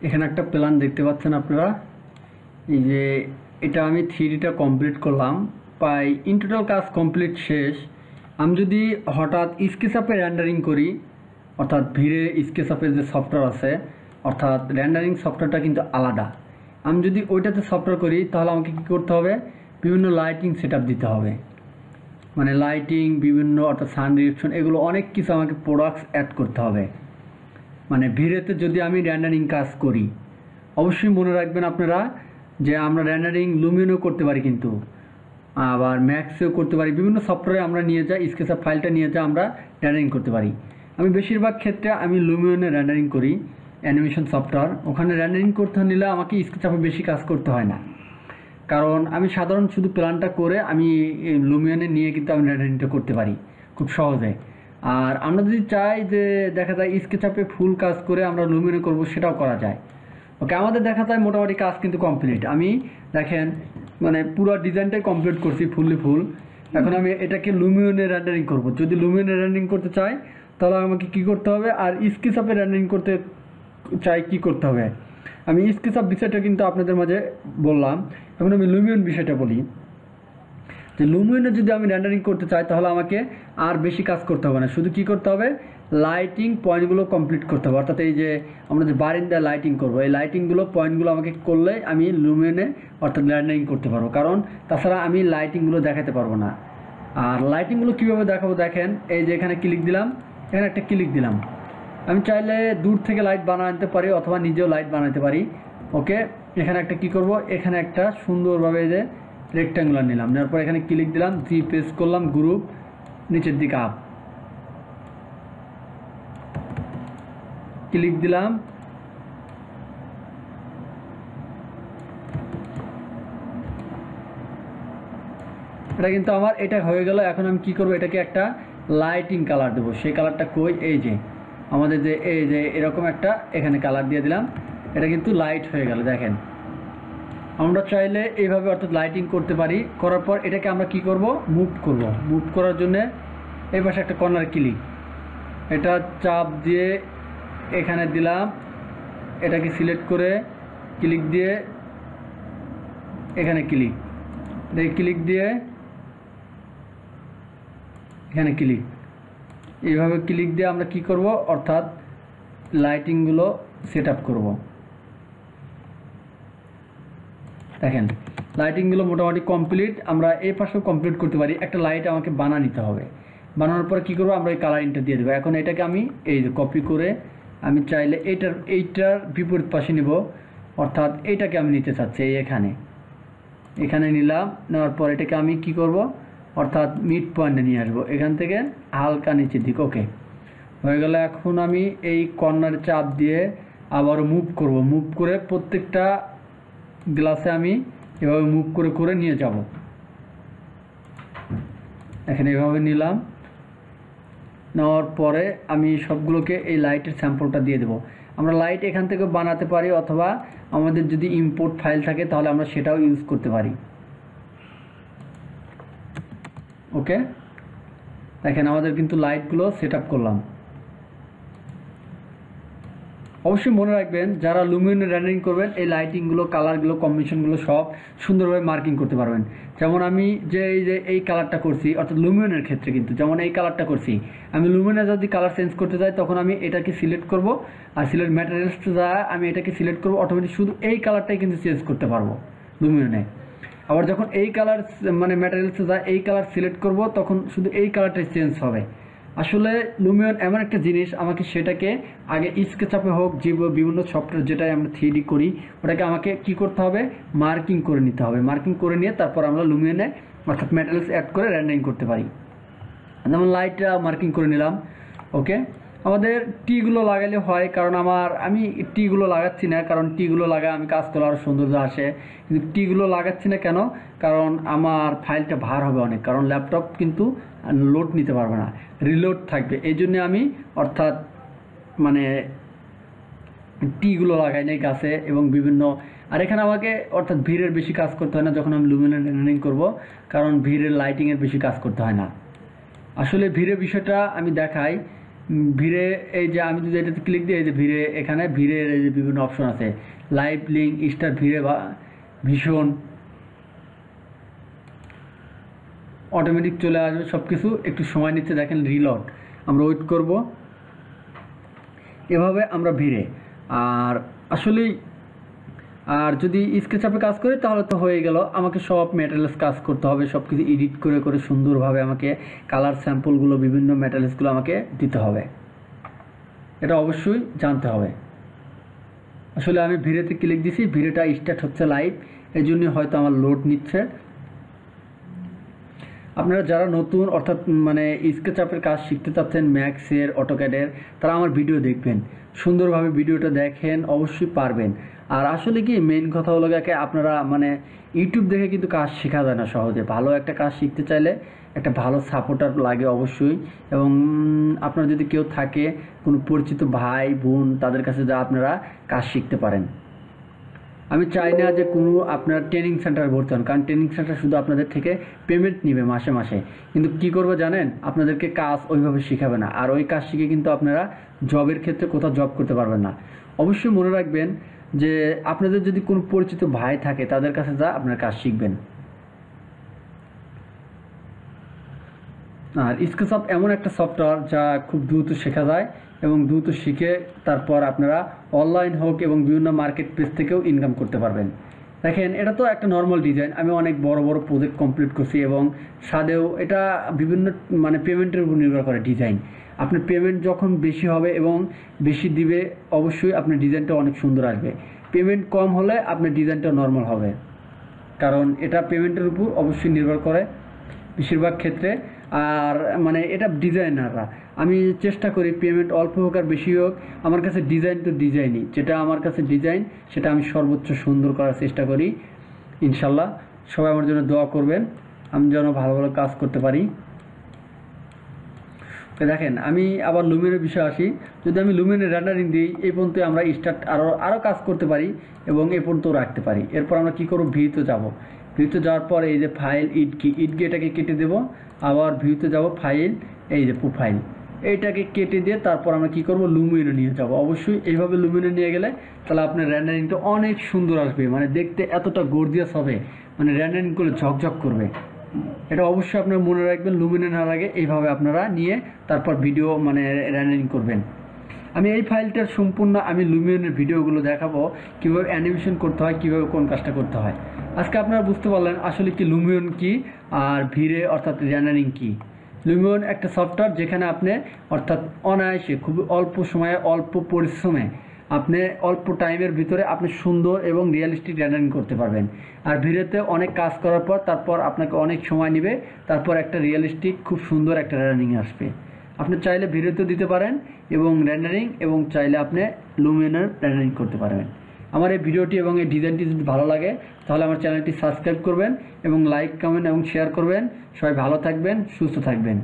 এখানে একটা প্ল্যান দেখতে পাচ্ছেন আপনারা। এই যে এটা আমি থ্রিডিটা কমপ্লিট করলাম, প্রায় ইন টোটাল কাজ কমপ্লিট শেষ। আমি যদি হঠাৎ স্কেচআপে রেন্ডারিং করি, অর্থাৎ ভিড়ে স্কেচআপের যে সফটওয়্যার আছে, অর্থাৎ রেন্ডারিং সফটওয়্যারটা কিন্তু আলাদা। আমি যদি ওইটাতে সফটওয়্যার করি তাহলে আমাকে কী করতে হবে, বিভিন্ন লাইটিং সেট দিতে হবে, মানে লাইটিং বিভিন্ন অর্থাৎ সান রিয়েকশন, এগুলো অনেক কিছু আমাকে প্রোডাক্টস অ্যাড করতে হবে। মানে ভিড়েতে যদি আমি রেন্ডারিং কাজ করি, অবশ্যই মনে রাখবেন আপনারা যে আমরা রেন্ডারিং লুমিনেও করতে পারি, কিন্তু আবার ম্যাক্সেও করতে পারি। বিভিন্ন সফটওয়্যারে আমরা নিয়ে যাই, স্কেচআপ ফাইলটা নিয়ে যাই, আমরা রেন্ডারিং করতে পারি। আমি বেশিরভাগ ক্ষেত্রে আমি লুমিনে রেন্ডারিং করি, অ্যানিমেশন সফটওয়্যার। ওখানে রেন্ডারিং করতে নিলে আমাকে স্কেচআপে বেশি কাজ করতে হয় না, কারণ আমি সাধারণ শুধু প্ল্যানটা করে আমি লুমিনে নিয়ে কিন্তু আমি রেন্ডারিংটা করতে পারি খুব সহজে। আর আমরা যদি চাই যে দেখা যায় স্কেচআপে ফুল কাজ করে আমরা লুমিনে করব, সেটাও করা যায়। ওকে, আমাদের দেখা যায় মোটামুটি কাজ কিন্তু কমপ্লিট। আমি দেখেন মানে পুরো ডিজাইনটাই কমপ্লিট করছি ফুললি ফুল। এখন আমি এটাকে লুমিনে রেন্ডারিং করব। যদি লুমিনে রেন্ডারিং করতে চাই তাহলে আমাকে কি করতে হবে, আর স্কেচআপে রেন্ডারিং করতে চাই কি করতে হবে। আমি স্কেচআপ বিষয়টা কিন্তু আপনাদের মাঝে বললাম, এখন আমি লুমিয়ন বিষয়টা বলি। যে লুমিয়নে যদি আমি রেন্ডারিং করতে চাই তাহলে আমাকে আর বেশি কাজ করতে হবে না, শুধু কি করতে হবে, লাইটিং পয়েন্টগুলো কমপ্লিট করতে হবে। অর্থাৎ এই যে আমরা যে বারিন্দায় লাইটিং করবো, এই লাইটিংগুলো পয়েন্টগুলো আমাকে করলে আমি লুমিয়নে অর্থাৎ রেন্ডারিং করতে পারবো, কারণ তাছাড়া আমি লাইটিংগুলো দেখাতে পারবো না। আর লাইটিংগুলো কীভাবে দেখাবো, দেখেন এই যে এখানে ক্লিক দিলাম, এখানে একটা ক্লিক দিলাম। আমি চাইলে দূর থেকে লাইট বানাতে পারি অথবা নিজেও লাইট বানাতে পারি। ওকে, এখানে একটা কি করব, এখানে একটা সুন্দরভাবে যে রেক্ট্যাঙ্গুলার নিলাম, নেওয়ার পর এখানে ক্লিক দিলাম, জি প্রেস করলাম, গ্রুপ নিচের দিকে আপ ক্লিক দিলাম। এটা কিন্তু আমার এটা হয়ে গেল। এখন আমি কি করব, এটাকে একটা লাইটিং কালার দেবো। সেই কালারটা কই, এই যে আমাদের যে এই যে এরকম একটা এখানে কালার দিয়ে দিলাম, এটা কিন্তু লাইট হয়ে গেল। দেখেন আমরা চাইলে এইভাবে অর্থাৎ লাইটিং করতে পারি। করার পর এটাকে আমরা কি করব, মুভ করব। মুভ করার জন্য এই পাশে একটা কর্নার ক্লিক, এটা চাপ দিয়ে এখানে দিলাম, এটাকে সিলেক্ট করে ক্লিক দিয়ে এখানে ক্লিক, এটাকে ক্লিক দিয়ে এখানে ক্লিক, এইভাবে ক্লিক দিয়ে আমরা কি করব, অর্থাৎ লাইটিংগুলো সেট আপ করবো। দেখেন লাইটিংগুলো মোটামুটি কমপ্লিট। আমরা এই পাশেও কমপ্লিট করতে পারি। একটা লাইট আমাকে নিতে হবে, বানানোর পরে কী করবো, আমরা এই কালারিংটা দিয়ে দেবো। এখন এটাকে আমি এই যে কপি করে আমি চাইলে এইটার বিপরীত পাশে নিব, অর্থাৎ এইটাকে আমি নিতে চাচ্ছি এই এখানে নিলাম। নেওয়ার পর এটাকে আমি কি করব, অর্থাৎ মিড পয়েন্টে নিয়ে আসবো, এখান থেকে হালকা নিচের দিকে। ওকে, হয়ে গেল। এখন আমি এই কর্নার চাপ দিয়ে আবারও মুভ করব। মুভ করে প্রত্যেকটা গ্লাসে আমি এভাবে মুভ করে করে নিয়ে যাব। এখানে এভাবে নিলাম, নেওয়ার পরে আমি সবগুলোকে এই লাইটের স্যাম্পলটা দিয়ে দেবো। আমরা লাইট এখান থেকে বানাতে পারি, অথবা আমাদের যদি ইম্পোর্ট ফাইল থাকে তাহলে আমরা সেটাও ইউজ করতে পারি। ওকে, দেখেন আমাদের কিন্তু লাইটগুলো সেট আপ করলাম। অবশ্যই মনে রাখবেন যারা লুমিনে রেন্ডারিং করবেন, এই লাইটিংগুলো কালারগুলো কম্বিনেশনগুলো সব সুন্দরভাবে মার্কিং করতে পারবেন। যেমন আমি যে এই কালারটা করছি, অর্থাৎ লুমিনের ক্ষেত্রে কিন্তু যেমন এই কালারটা করছি, আমি লুমিনে যদি কালার চেঞ্জ করতে চাই তখন আমি এটাকে সিলেক্ট করব, আর সিলেক্ট ম্যাটেরিয়ালসটা যা আমি এটাকে সিলেক্ট করব, অটোমেটিক শুধু এই কালারটাই কিন্তু চেঞ্জ করতে পারবো লুমিনে। আবার যখন এই কালার মানে ম্যাটেরিয়ালসে যা এই কালার সিলেক্ট করব তখন শুধু এই কালারটাই চেঞ্জ হবে। আসলে লুমিয়ন এমন একটা জিনিস, আমাকে সেটাকে আগে স্কেচআপে হোক যে বিভিন্ন সফটওয়্যার যেটাই আমরা 3D করি, ওটাকে আমাকে কি করতে হবে, মার্কিং করে নিতে হবে। মার্কিং করে নিয়ে তারপর আমরা লুমিয়নে অর্থাৎ ম্যাটেরিয়ালস অ্যাড করে রেন্ডারিং করতে পারি। যেমন লাইটটা মার্কিং করে নিলাম। ওকে, আমাদের টিগুলো লাগালে হয়, কারণ আমি টিগুলো লাগাচ্ছি না, কারণ টিগুলো লাগায় আমি কাজ করলে আরও সৌন্দর্য আসে। কিন্তু টিগুলো লাগাচ্ছি না কেন, কারণ আমার ফাইলটা ভার হবে অনেক, কারণ ল্যাপটপ কিন্তু লোড নিতে পারবে না, রিলোড থাকবে। এই জন্যে আমি অর্থাৎ মানে টিগুলো লাগাই নাই গাছে এবং বিভিন্ন। আর এখানে আমাকে অর্থাৎ ভিড়ের বেশি কাজ করতে হয় না যখন আমি লুমিনে রেন্ডারিং করব, কারণ ভিড়ের লাইটিংয়ের বেশি কাজ করতে হয় না। আসলে ভিড়ের বিষয়টা আমি দেখাই ভিড়ে এই যে আমি যদি এটাতে ক্লিক দিই, এই যে ভিড়ে, এখানে ভিড়ের এই যে বিভিন্ন অপশন আছে, লাইভ লিঙ্ক, স্টার ভিড়ে বা ভীষণ, অটোমেটিক চলে আসবে সব কিছু। একটু সময় নিচ্ছে, দেখেন রিলোড, আমরা ওয়েট করব। এভাবে আমরা ভিড়ে, আর আসলেই আর যদি স্কেচআপে কাজ করি তাহলে তো হয়ে গেল, আমাকে সব ম্যাটেরিয়ালস কাজ করতে হবে, সব কিছু এডিট করে করে সুন্দরভাবে আমাকে কালার স্যাম্পলগুলো, বিভিন্ন ম্যাটেরিয়ালসগুলো আমাকে দিতে হবে, এটা অবশ্যই জানতে হবে। আসলে আমি ভিডিওতে ক্লিক দিছি, ভিডিওটা স্টার্ট হচ্ছে লাইভ, এই জন্য হয়তো আমার লোড নিচ্ছে। আপনারা যারা নতুন অর্থাৎ মানে স্কেচআপের কাজ শিখতে চাচ্ছেন, ম্যাক্সের, অটোক্যাডের, তারা আমার ভিডিও দেখবেন, সুন্দরভাবে ভিডিওটা দেখেন, অবশ্যই পারবেন। আর আসলে কি মেইন কথা হলো গিয়ে, আপনারা মানে ইউটিউব দেখে কিন্তু কাজ শেখা যায় না সহজে। ভালো একটা কাজ শিখতে চাইলে একটা ভালো সাপোর্টার লাগে অবশ্যই, এবং আপনার যদি কেউ থাকে, কোনো পরিচিত ভাই বোন, তাদের কাছে যা আপনারা কাজ শিখতে পারেন। আমি চাই না যে কোনো আপনার ট্রেনিং সেন্টারে ভর্তি হন, কারণ ট্রেনিং সেন্টার শুধু আপনাদের থেকে পেমেন্ট নেবে মাসে মাসে, কিন্তু কি করবে জানেন, আপনাদেরকে কাজ ওইভাবে শেখাবে না, আর ওই কাজ শিখে কিন্তু আপনারা জবের ক্ষেত্রে কোথাও জব করতে পারবেন না। অবশ্যই মনে রাখবেন যে আপনাদের যদি কোনো পরিচিত ভাই থাকে, তাদের কাছে যা আপনার কাজ শিখবেন। আর স্কেচআপ এমন একটা সফটওয়্যার যা খুব দ্রুত শেখা যায়, এবং দ্রুত শিখে তারপর আপনারা অনলাইন হোক এবং বিভিন্ন মার্কেট প্লেস থেকেও ইনকাম করতে পারবেন। দেখেন এটা তো একটা নর্মাল ডিজাইন, আমি অনেক বড় বড় প্রজেক্ট কমপ্লিট করছি, এবং সাথেও এটা বিভিন্ন মানে পেমেন্টের উপর নির্ভর করে ডিজাইন। আপনার পেমেন্ট যখন বেশি হবে এবং বেশি দিবে, অবশ্যই আপনার ডিজাইনটা অনেক সুন্দর আসবে। পেমেন্ট কম হলে আপনার ডিজাইনটা নর্মাল হবে, কারণ এটা পেমেন্টের উপর অবশ্যই নির্ভর করে বেশিরভাগ ক্ষেত্রে। আর মানে এটা ডিজাইনাররা, আমি চেষ্টা করি পেমেন্ট অল্প হোক আর বেশি হোক, আমার কাছে ডিজাইন তো ডিজাইনই, যেটা আমার কাছে ডিজাইন সেটা আমি সর্বোচ্চ সুন্দর করার চেষ্টা করি। ইনশাল্লাহ সবাই আমার জন্য দোয়া করবেন, আমি যেন ভালো ভালো কাজ করতে পারি। তো দেখেন আমি আবার লুমেনের বিষয়ে আসি, যদি আমি লুমেনের রেন্ডারিং দিই, এই পর্যন্ত আমরা স্টার্ট আরও কাজ করতে পারি এবং এই পর্যন্ত রাখতে পারি। এরপর আমরা কী করব, ভিউতে যাব, ভিউতে যাওয়ার পর এই যে ফাইল ইটকি এটাকে কেটে দেবো, আবার ভিউতে যাব, ফাইল, এই যে প্রোফাইল, এইটাকে কেটে দিয়ে তারপর আমরা কী করব, লুমিনে নিয়ে যাব। অবশ্যই এইভাবে লুমিনে নিয়ে গেলে তাহলে আপনার রেন্ডারিংটা অনেক সুন্দর আসবে, মানে দেখতে এতটা গর্জিয়াস হবে, মানে রেন্ডারিং করলে ঝকঝক করবে। এটা অবশ্যই আপনারা মনে রাখবেন, লুমিনে নেওয়ার আগে এইভাবে আপনারা নিয়ে তারপর ভিডিও মানে রেন্ডারিং করবেন। আমি এই ফাইলটার সম্পূর্ণ আমি লুমিয়নের ভিডিওগুলো দেখাবো, কীভাবে অ্যানিমেশন করতে হয়, কীভাবে কোন কাজটা করতে হয়। আজকে আপনারা বুঝতে পারলেন আসলে কি লুমিয়ন কি আর ভিড়ে অর্থাৎ রেন্ডারিং কি। লুমিয়ন একটা সফটওয়্যার যেখানে আপনি অর্থাৎ অনায়াসে খুব অল্প সময়ে, অল্প পরিশ্রমে, আপনি অল্প টাইমের ভিতরে আপনি সুন্দর এবং রিয়েলিস্টিক রেন্ডারিং করতে পারবেন। আর ভিডিওতে অনেক কাজ করার পর তারপর আপনাকে অনেক সময় নেবে, তারপর একটা রিয়েলিস্টিক খুব সুন্দর একটা রেন্ডারিং আসবে। আপনি চাইলে ভিডিওতে দিতে পারেন এবং রেন্ডারিং, এবং চাইলে আপনি লুমিয়নের রেন্ডারিং করতে পারবেন। আমার এই ভিডিওটি এবং এই ডিজাইনটি যদি ভালো লাগে তাহলে আমার চ্যানেলটি সাবস্ক্রাইব করবেন এবং লাইক, কমেন্ট এবং শেয়ার করবেন। সবাই ভালো থাকবেন, সুস্থ থাকবেন।